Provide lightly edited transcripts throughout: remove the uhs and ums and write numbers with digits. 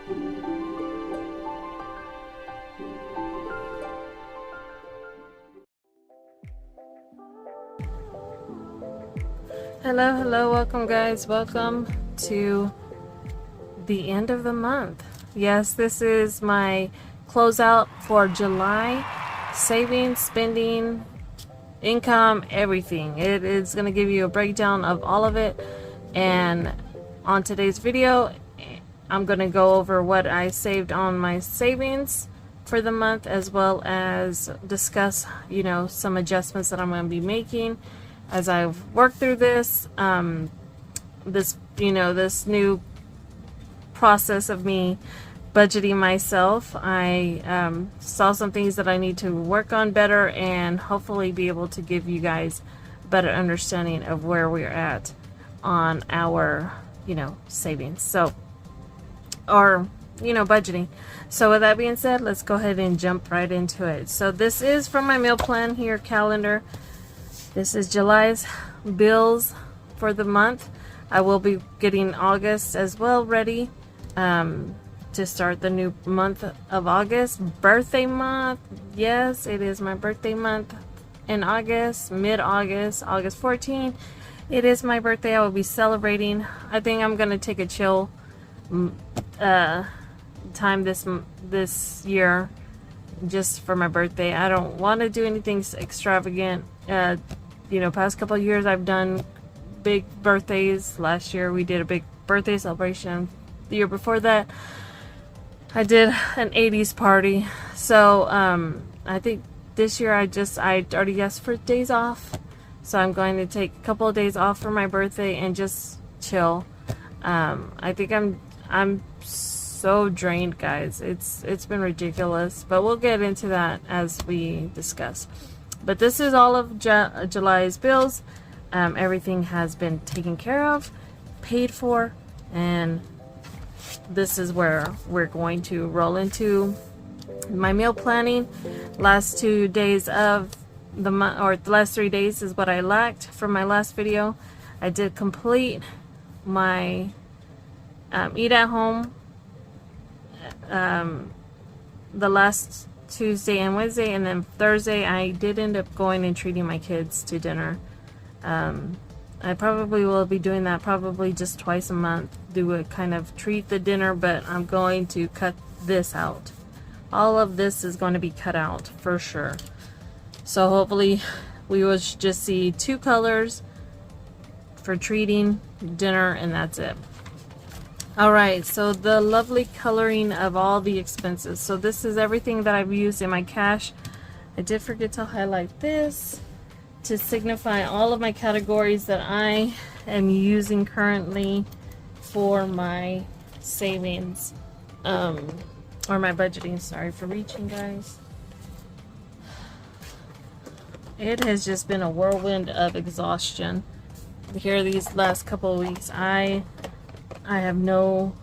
Hello, welcome guys. Welcome to the end of the month. Yes, this is my closeout for July. Savings, spending, income, everything. It is going to give you a breakdown of all of it. And on today's video, I'm going to go over what I saved on my savings for the month, as well as discuss, some adjustments that I'm going to be making as I've worked through this, this new process of me budgeting myself. I saw some things that I need to work on better, and hopefully be able to give you guys a better understanding of where we're at on our, savings. So, or, budgeting. So with that being said, let's go ahead and jump right into it. So this is from my meal plan here, calendar. This is July's bills for the month. I will be getting August as well ready to start the new month of August. Birthday month. Yes, it is my birthday month in August, mid-August, August 14th. It is my birthday. I will be celebrating. I think I'm going to take a chill time this year just for my birthday. I don't want to do anything extravagant. Past couple of years I've done big birthdays. Last year we did a big birthday celebration. The year before that I did an 80s party. So I think this year I already asked for days off. So I'm going to take a couple of days off for my birthday and just chill. I think I'm so drained, guys. It's been ridiculous, but we'll get into that as we discuss. But this is all of July's bills. Everything has been taken care of, paid for, and this is where we're going to roll into my meal planning. Last 2 days of the month, or the last 3 days, is what I lacked from my last video. I did complete my eat at home the last Tuesday and Wednesday, and then Thursday I did end up going and treating my kids to dinner. I probably will be doing that probably just twice a month, do a kind of treat the dinner, but I'm going to cut this out. All of this is going to be cut out for sure. So hopefully we will just see 2 colors for treating, dinner, and that's it. Alright, so the lovely coloring of all the expenses. So this is everything that I've used in my cash. I did forget to highlight this to signify all of my categories that I am using currently for my savings, or my budgeting. Sorry for reaching, guys. It has just been a whirlwind of exhaustion here these last couple of weeks. I have no,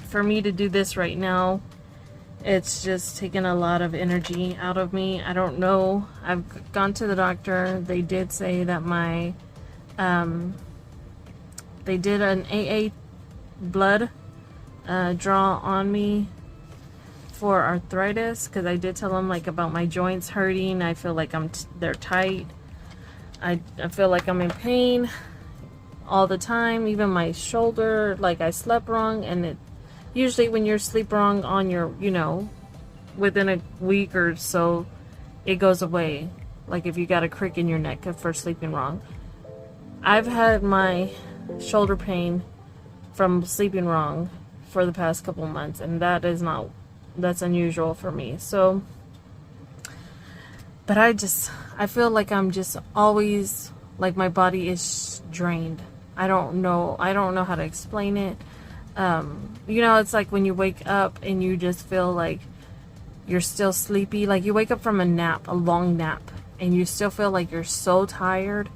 for me to do this right now, it's just taken a lot of energy out of me. I don't know. I've gone to the doctor. They did say that my, they did an AA blood draw on me for arthritis, because I did tell them about my joints hurting. I feel like they're tight. I feel like I'm in pain all the time. Even my shoulder, I slept wrong, and it usually when you sleep wrong on your, within a week or so, it goes away. If you got a crick in your neck for sleeping wrong. I've had my shoulder pain from sleeping wrong for the past couple months, and that's unusual for me. So, but I feel like I'm just always, my body is drained. I don't know how to explain it. It's like when you wake up and you just feel like you're still sleepy. You wake up from a long nap, and you still feel like you're so tired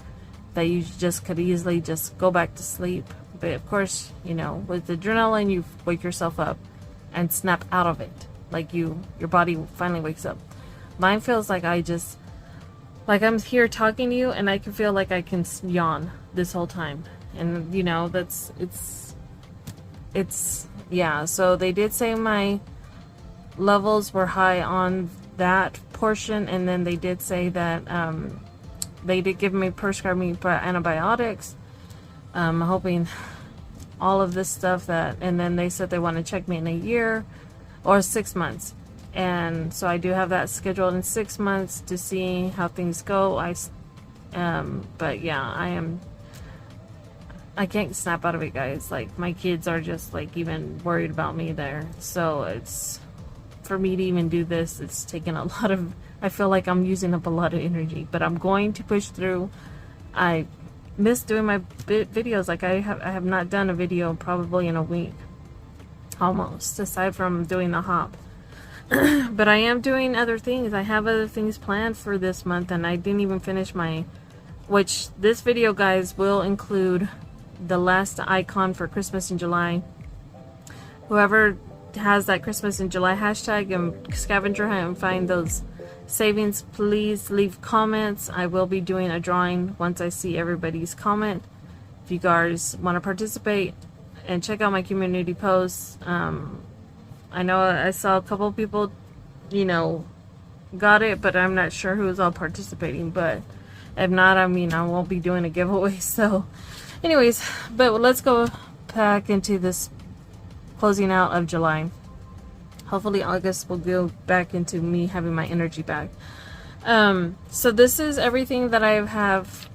that you just could easily just go back to sleep. But of course, with adrenaline, you wake yourself up and snap out of it. Your body finally wakes up. Mine feels like I'm here talking to you, and I can feel like I can yawn this whole time. And it's it's, yeah, so they did say my levels were high on that portion, and then they did say that they did give me prescribe me antibiotics. I'm hoping all of this stuff that, and then they said they want to check me in a year or 6 months, and so I do have that scheduled in 6 months to see how things go. But yeah, I can't snap out of it, guys. Like, my kids are just like even worried about me there, so it's, for me to even do this, it's taken a lot of, I feel like I'm using up a lot of energy, but I'm going to push through. I miss doing my videos. Like, I have not done a video probably in a week, almost, aside from doing the hop. But I am doing other things. I have other things planned for this month, and I didn't even finish my, which this video, guys, will include the last icon for Christmas in July. Whoever has that Christmas in July hashtag and scavenger hunt and find those savings, please leave comments. I will be doing a drawing once I see everybody's comment. If you guys want to participate, and check out my community posts. I know I saw a couple of people, you know, got it, but I'm not sure who's all participating. But if not, I mean, I won't be doing a giveaway. So anyways, but let's go back into this closing out of July. Hopefully August will go back into me having my energy back. So this is everything that I have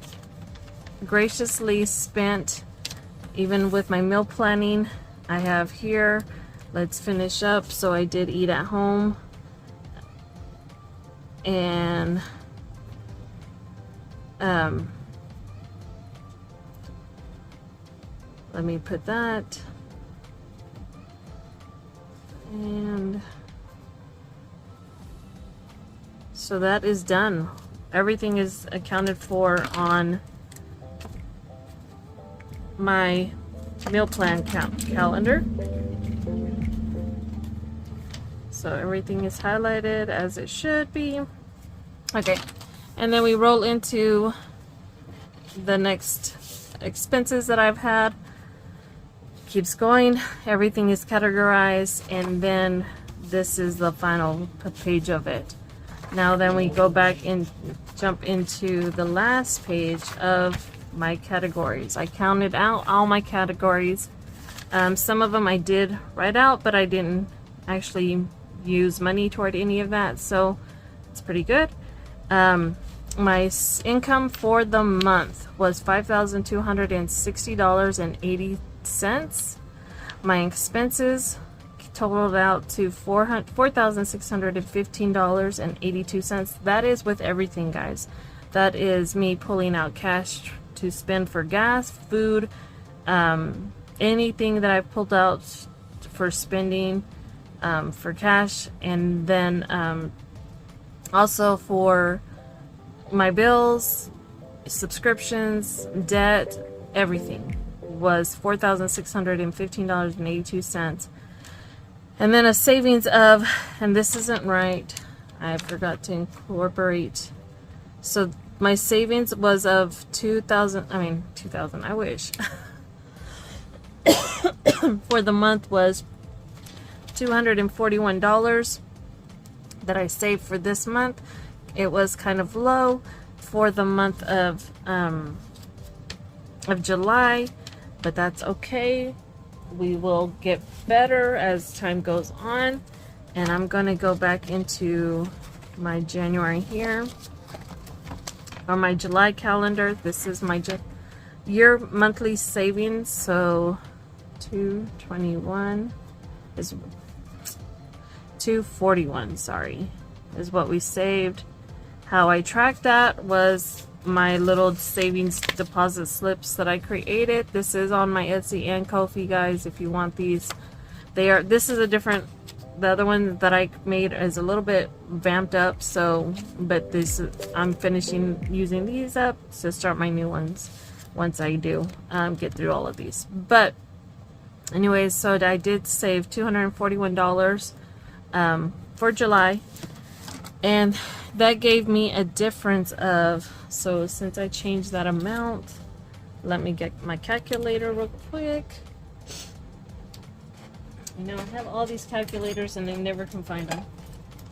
graciously spent, even with my meal planning. I have here, let's finish up. So I did eat at home, and let me put that. And so that is done. Everything is accounted for on my meal plan calendar. So everything is highlighted as it should be. Okay, and then we roll into the next expenses that I've had. Keeps going, everything is categorized, and then this is the final page of it. Now then we go back and jump into the last page of my categories. I counted out all my categories. Some of them I did write out, but I didn't actually use money toward any of that, so it's pretty good. My income for the month was $5,260.80. My expenses totaled out to $4,615.82. That is with everything, guys. That is me pulling out cash to spend for gas, food, anything that I pulled out for spending for cash, and then also for my bills, subscriptions, debt, everything was $4,615.82. And then a savings of, and this isn't right, I forgot to incorporate, so my savings was of $2,000, I wish, for the month was $241 that I saved for this month. It was kind of low for the month of July, but that's okay. We will get better as time goes on. And I'm gonna go back into my January here, or my July calendar. This is my year monthly savings. So 221 is 241, sorry, is what we saved. How I tracked that was my little savings deposit slips that I created. This is on my Etsy and Kofi, guys, if you want these. This is a different, the other one that I made is a little bit vamped up, so, but this, I'm finishing using these up to start my new ones once I do get through all of these. But anyways, so I did save $241 for July, and that gave me a difference of, so since I changed that amount, let me get my calculator real quick. You know, I have all these calculators and I never can find them.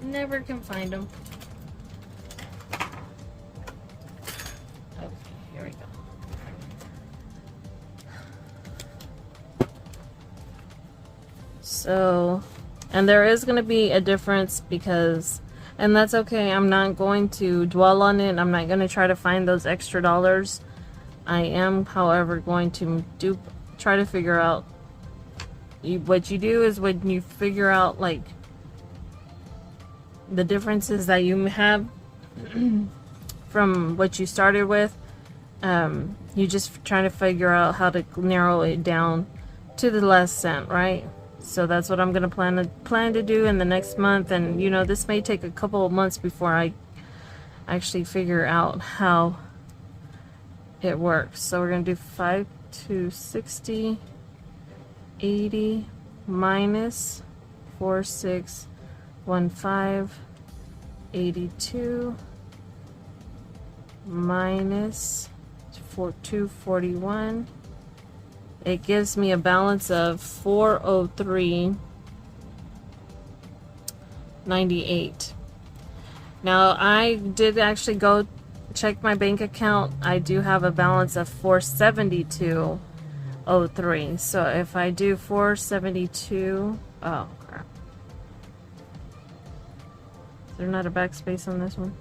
Never can find them. Okay, here we go. So, and there is going to be a difference because, and that's okay, I'm not going to dwell on it. I'm not going to try to find those extra dollars. I am, however, going to try to figure out, what you do is when you figure out like the differences that you have from what you started with, you just try to figure out how to narrow it down to the last cent, right? So that's what I'm gonna plan to do in the next month, and you know, this may take a couple of months before I actually figure out how it works. So we're gonna do 5 to 60, 80 minus 4615, 82 minus 241. It gives me a balance of 403.98. Now I did actually go check my bank account. I do have a balance of 472.03. So if I do 472, oh crap. Is there not a backspace on this one?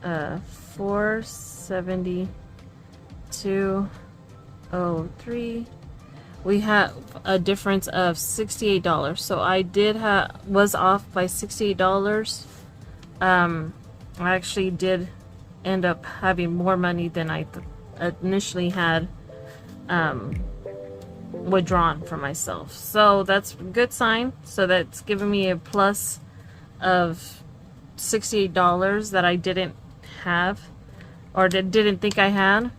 472.03. We have a difference of $68. So I was off by $68. I actually did end up having more money than I initially had withdrawn for myself. So that's a good sign. So that's giving me a plus of $68 that I didn't have, or didn't think I had.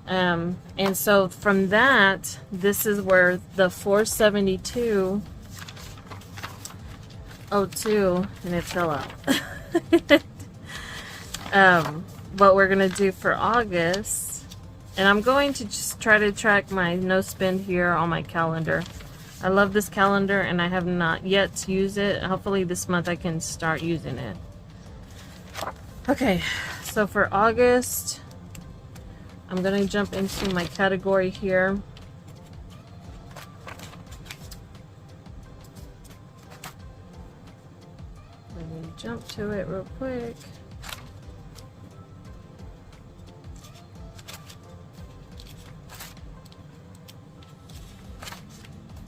And so from that, this is where the 472.02, and it fell out. What we're gonna do for August, and I'm going to just try to track my no spend here on my calendar. I love this calendar and I have not yet used it. Hopefully this month I can start using it. Okay, so for August, I'm gonna jump into my category here. Let me jump to it real quick.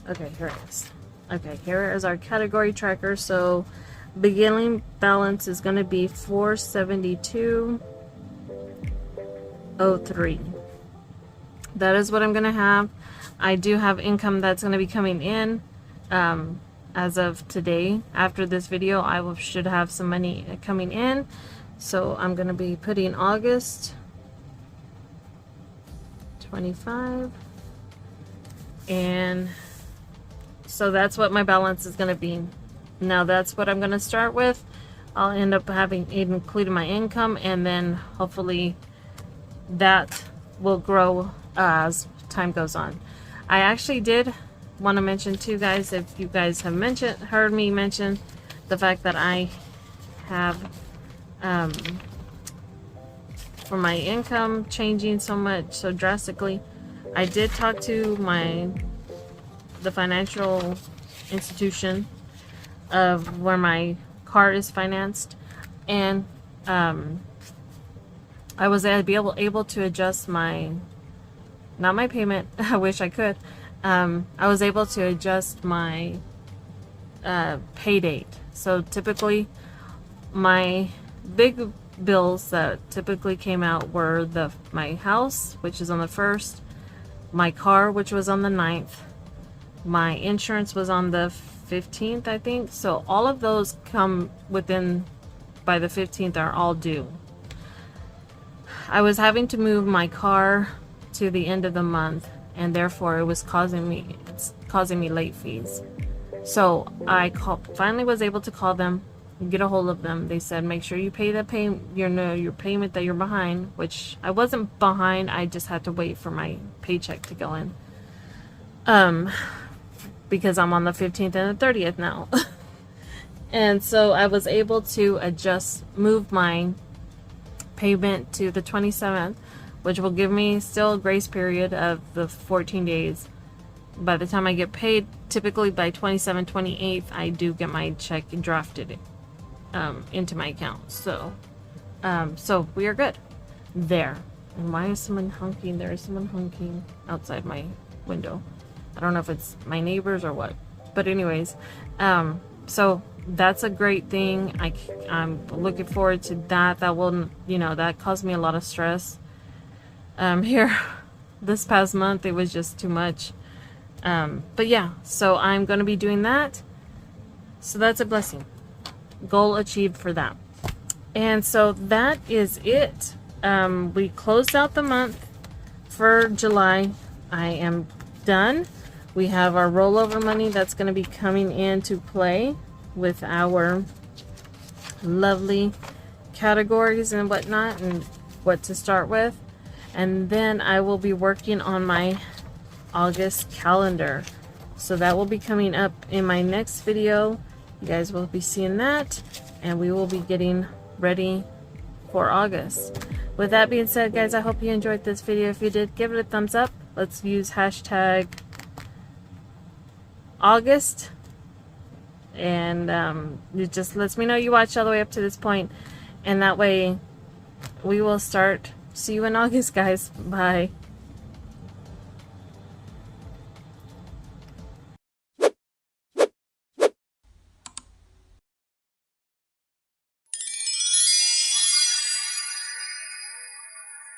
Okay, here it is. Okay, here is our category tracker. So beginning balance is going to be 472.03. That is what I'm going to have. I do have income that's going to be coming in as of today. After this video, should have some money coming in. So I'm going to be putting August 25, and so that's what my balance is going to be. Now that's what I'm going to start with. I'll end up having included my income, and then hopefully that will grow as time goes on. I actually did want to mention to you guys, if you guys have heard me mention the fact that I have for my income changing so drastically, I did talk to the financial institution of where my car is financed, and I was able to adjust not my payment. I wish I could. I was able to adjust my pay date. So typically my big bills that typically came out were my house, which is on the 1st, my car, which was on the 9th, my insurance was on the 15th, I think. So all of those come by the 15th are all due. I was having to move my car to the end of the month, and therefore it was causing me late fees. So I finally was able to call them, get a hold of them. They said, make sure you pay your payment that you're behind, which I wasn't behind. I just had to wait for my paycheck to go in. because I'm on the 15th and the 30th now. And so I was able to move my payment to the 27th, which will give me still a grace period of the 14 days. By the time I get paid, typically by 27th, 28th, I do get my check drafted into my account. So we are good there. And why is someone honking? There is someone honking outside my window. I don't know if it's my neighbors or what, but anyways, so that's a great thing. I'm looking forward to that. That will, that caused me a lot of stress. Here, this past month, it was just too much. But yeah, so I'm going to be doing that. So that's a blessing. Goal achieved for that. And so that is it. We closed out the month for July. I am done. We have our rollover money that's going to be coming into play with our lovely categories and whatnot and what to start with. And then I will be working on my August calendar. So that will be coming up in my next video. You guys will be seeing that, and we will be getting ready for August. With that being said, guys, I hope you enjoyed this video. If you did, give it a thumbs up. Let's use hashtag August, and it just lets me know you watched all the way up to this point, and that way we will start. See you in August, guys. Bye.